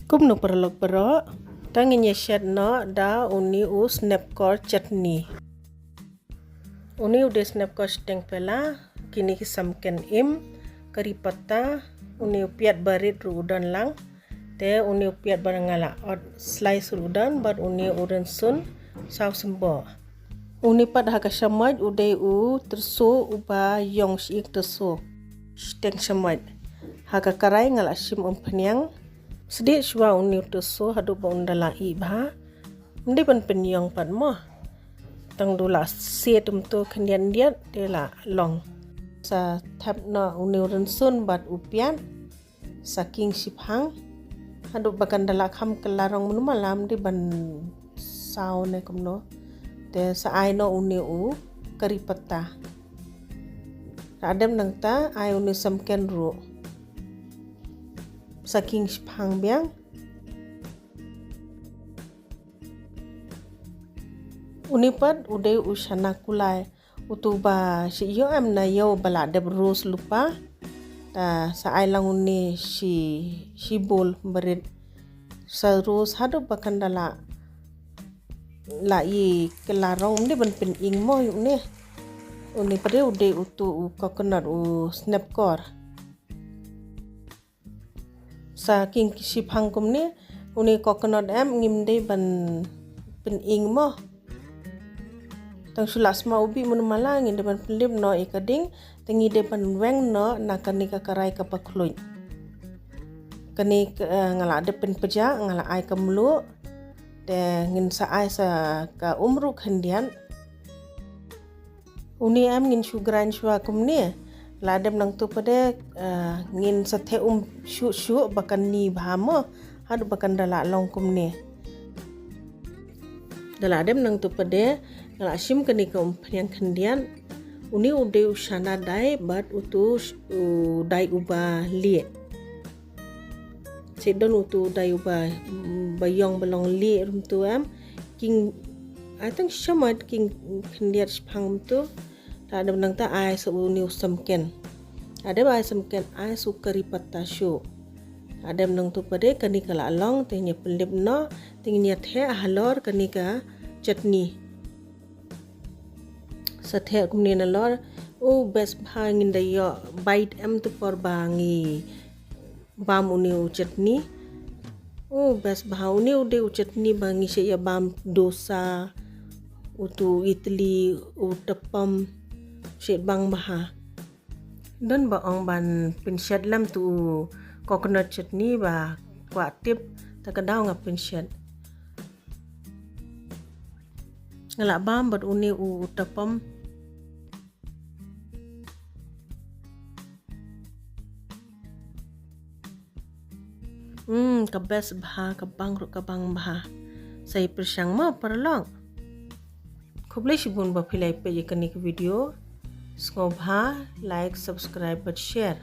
Kum no perlok bero tanginya shed no da uni u snapcore chutney. Uni udah snapcore steng pela kini kisamken im kari pata uni upiat barit rudan lang te uni upiat barangala od slice rudan bad uni uren sun saus sembo. Uni pad haka shamaj udah u tersu uba yong shik tersu steng shamaj haka karai ngala shim penyang sedih shwa uni tersu hadu ba undala ibha mndi pan penyong pad mo tang dula setum tu kendian dia tela long sa tap no uni uren sun bad upian saking shiphang hadu bakan dala kham kelarong menu malam di ban sao ne kumno te sa ai no uni u kari pata radem nang ta ai uni samken ru saking shiphang biang uni pad udai ushana kulai utuba si yo am na yo bala de rose lupa ta sa ai lang uni si bol berit sa rose hadu bakan dala la i kelarong ni ban pen ing mo yu ne uni pare ude utu coconut u snapcore sa king shiphang kum ne uni coconut am ngimde ban pen ing mo tang sulas ma ubi mun malang inde ban pelip no ikading tengi de ban weng no nakani ka karai ka pakluj kani ngala de pen peja ngala ai kamlu de ngin sa ai sa ka umru khandian uni am ngin sugran shwa kumne ladem nang tu pade ngin sa the shu bakan ni bhamo hadu bakan dala long kumne dala dem nang tu pade ngala shim kani ka phyang khandian uni ude ushana dai bat utu dai uba lie sedon utu dai uba bayong balong li rum tu am king I think shamat king khandiat phang tu ta dem nang ta ai su uni samken ada ai samken ai su kari patta shu adem nang tu pade kani kala long te nya pelip no tingnya the halor kani ka chutney sa the kumni na lor o best bhangin da yo bite am tu por bangi bam uni chutney oh best bhauni ude chutney bangi se ya bam dosa utu idli utapam se bang baha dan ba ong ban pinchet lam tu coconut chutney ba kwa tip ta ka daw nga pinchet ngala bam bat uni utapam ka best bha ka bang bha sai persang ma parlong khoble shibun ba philai pe ye kani video sko bha like subscribe but share